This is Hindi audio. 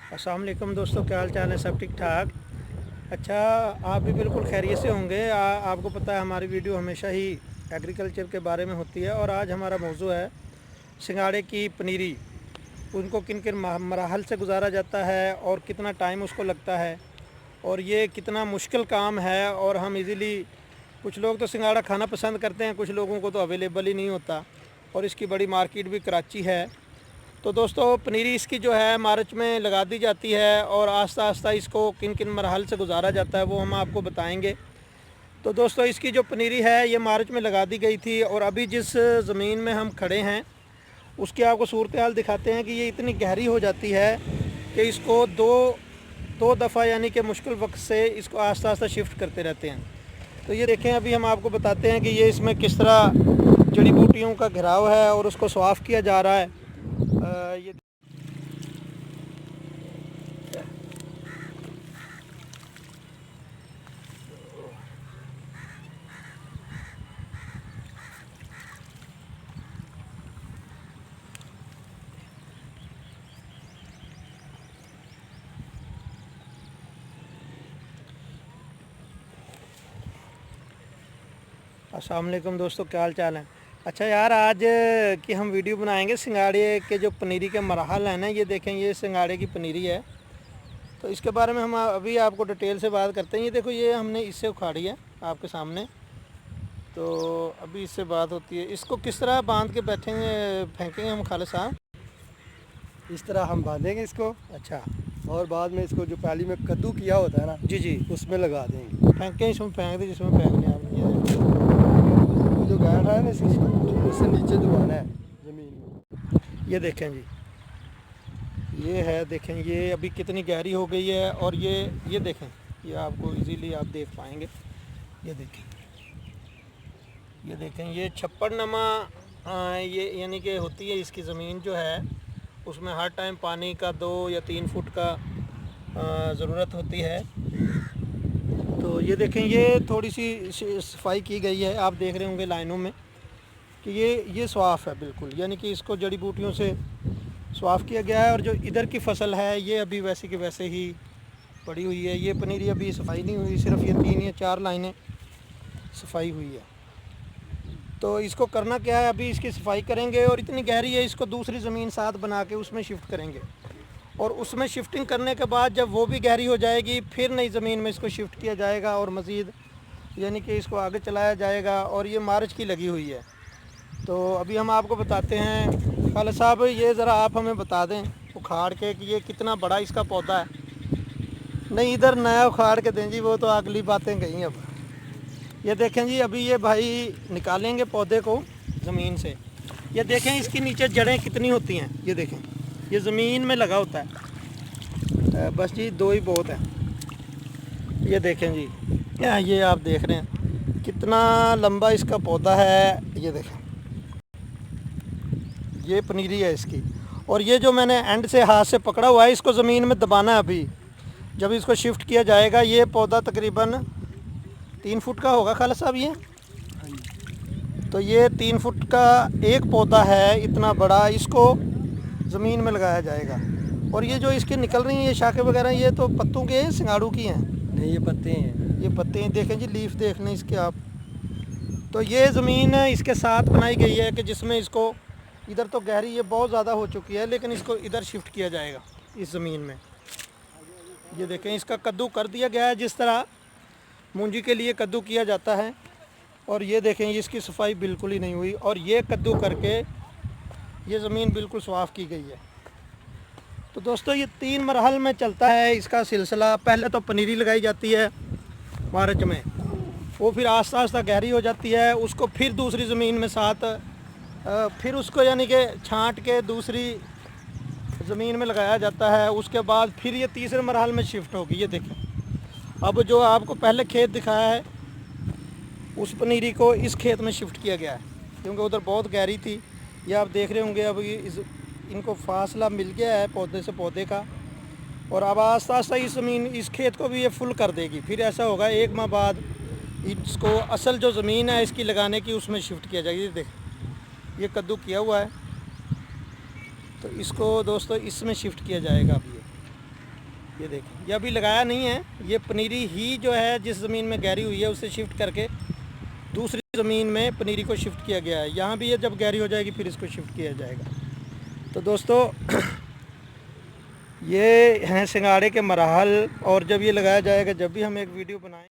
अस्सलाम वालेकुम दोस्तों, क्या हाल चाल है? सब ठीक ठाक। अच्छा, आप भी बिल्कुल खैरियत से होंगे। आपको पता है हमारी वीडियो हमेशा ही एग्रीकल्चर के बारे में होती है और आज हमारा मौजू है सिंघाड़े की पनीरी। उनको किन किन मराहल से गुजारा जाता है और कितना टाइम उसको लगता है और ये कितना मुश्किल काम है। और हम इजीली, कुछ लोग तो सिंघाड़ा खाना पसंद करते हैं, कुछ लोगों को तो अवेलेबल ही नहीं होता और इसकी बड़ी मार्केट भी कराची है। तो दोस्तों, पनीरी इसकी जो है मार्च में लगा दी जाती है और आस्ता आस्ता इसको किन किन मरहल से गुजारा जाता है वो हम आपको बताएंगे। तो दोस्तों, इसकी जो पनीरी है ये मार्च में लगा दी गई थी और अभी जिस ज़मीन में हम खड़े हैं उसकी आपको सूरत हाल दिखाते हैं कि ये इतनी गहरी हो जाती है कि इसको दो दफ़ा यानी कि मुश्किल वक्त से इसको आस्ता आस्ता शिफ्ट करते रहते हैं। तो ये देखें, अभी हम आपको बताते हैं कि ये इसमें किस तरह जड़ी बूटियों का घेराव है और उसको साफ़ किया जा रहा है। ये अस्सलाम वालेकुम दोस्तों, क्या हाल चाल है? अच्छा यार, आज की हम वीडियो बनाएंगे सिंघाड़े के जो पनीरी के मराहल हैं ना। ये देखें, ये सिंघाड़े की पनीरी है। तो इसके बारे में हम अभी आपको डिटेल से बात करते हैं। ये देखो, ये हमने इससे उखाड़ी है आपके सामने। तो अभी इससे बात होती है, इसको किस तरह बांध के बैठेंगे फेंकेंगे हम खालिद साहब? इस तरह हम बांधेंगे इसको अच्छा, और बाद में इसको जो पहली में कद्दू किया होता है ना, जी जी, उसमें लगा देंगे। फेंकें, इसमें फेंक दे जिसमें फेंकने आप। जो गांठ है ना इसकी, उससे नीचे दबाना है ज़मीन में। ये देखें जी, ये है, देखें ये अभी कितनी गहरी हो गई है। और ये देखें, ये आपको इजीली आप देख पाएंगे। ये देखें, ये देखें, ये छप्पड़ नमा ये यानी कि होती है इसकी ज़मीन जो है, उसमें हर टाइम पानी का 2 या 3 फुट का ज़रूरत होती है। तो ये देखें, ये थोड़ी सी सफाई की गई है, आप देख रहे होंगे लाइनों में कि ये साफ़ है बिल्कुल, यानी कि इसको जड़ी बूटियों से साफ़ किया गया है। और जो इधर की फसल है ये अभी वैसे की वैसे ही पड़ी हुई है। ये पनीरी अभी सफाई नहीं हुई, सिर्फ ये 3 या 4 लाइनें सफाई हुई है। तो इसको करना क्या है, अभी इसकी सफाई करेंगे और इतनी गहरी है, इसको दूसरी ज़मीन साथ बना के उसमें शिफ्ट करेंगे। और उसमें शिफ्टिंग करने के बाद जब वो भी गहरी हो जाएगी, फिर नई ज़मीन में इसको शिफ्ट किया जाएगा और मज़ीद यानी कि इसको आगे चलाया जाएगा। और ये मार्च की लगी हुई है। तो अभी हम आपको बताते हैं खालिद साहब, ये ज़रा आप हमें बता दें उखाड़ के कि ये कितना बड़ा इसका पौधा है। नहीं, इधर नया उखाड़ के दें जी, वो तो अगली बातें गई। अब ये देखें जी, अभी ये भाई निकालेंगे पौधे को ज़मीन से। ये देखें, इसकी नीचे जड़ें कितनी होती हैं। ये देखें, ये ज़मीन में लगा होता है। बस जी 2 ही बहुत है। ये देखें जी, ये आप देख रहे हैं कितना लंबा इसका पौधा है। ये देखें, ये पनीरी है इसकी। और ये जो मैंने एंड से हाथ से पकड़ा हुआ है, इसको ज़मीन में दबाना है। अभी जब इसको शिफ्ट किया जाएगा, ये पौधा तकरीबन 3 फुट का होगा खालिद साहब ये। तो ये 3 फुट का एक पौधा है, इतना बड़ा, इसको ज़मीन में लगाया जाएगा। और ये जो इसके निकल रही हैं ये शाखें वगैरह, ये तो पत्तों के सिंगाड़ू की हैं। नहीं, ये पत्ते हैं। ये पत्ते हैं, देखें जी, लीफ देख लें इसके आप। तो ये ज़मीन इसके साथ बनाई गई है कि जिसमें इसको, इधर तो गहरी ये बहुत ज़्यादा हो चुकी है, लेकिन इसको इधर शिफ्ट किया जाएगा इस ज़मीन में। ये देखें, इसका कद्दू कर दिया गया है जिस तरह मूंजी के लिए कद्दू किया जाता है। और ये देखें, इसकी सफाई बिल्कुल ही नहीं हुई और ये कद्दू करके ये ज़मीन बिल्कुल साफ़ की गई है। तो दोस्तों, ये 3 मरहल में चलता है इसका सिलसिला। पहले तो पनीरी लगाई जाती है मार्च में, वो फिर आस्ता आस्ता गहरी हो जाती है, उसको फिर दूसरी ज़मीन में साथ फिर उसको यानी कि छांट के दूसरी ज़मीन में लगाया जाता है। उसके बाद फिर ये तीसरे मरहल में शिफ्ट होगी। ये देखें, अब जो आपको पहले खेत दिखाया है उस पनीरी को इस खेत में शिफ्ट किया गया है, क्योंकि उधर बहुत गहरी थी। ये आप देख रहे होंगे, अब इनको फासला मिल गया है पौधे से पौधे का। और अब आस्ता आस्ता इस ज़मीन, इस खेत को भी ये फुल कर देगी। फिर ऐसा होगा 1 माह बाद इसको असल जो ज़मीन है इसकी लगाने की, उसमें शिफ्ट किया जाएगा। ये देख, ये कद्दू किया हुआ है, तो इसको दोस्तों इसमें शिफ्ट किया जाएगा। अब ये देखें, ये अभी लगाया नहीं है, ये पनीरी ही जो है जिस ज़मीन में गहरी हुई है उसे शिफ्ट करके दूसरी ज़मीन में पनीरी को शिफ्ट किया गया है। यहाँ भी ये जब गहरी हो जाएगी फिर इसको शिफ्ट किया जाएगा। तो दोस्तों ये हैं सिंघाड़े के मराहल, और जब ये लगाया जाएगा, जब भी हम एक वीडियो बनाएं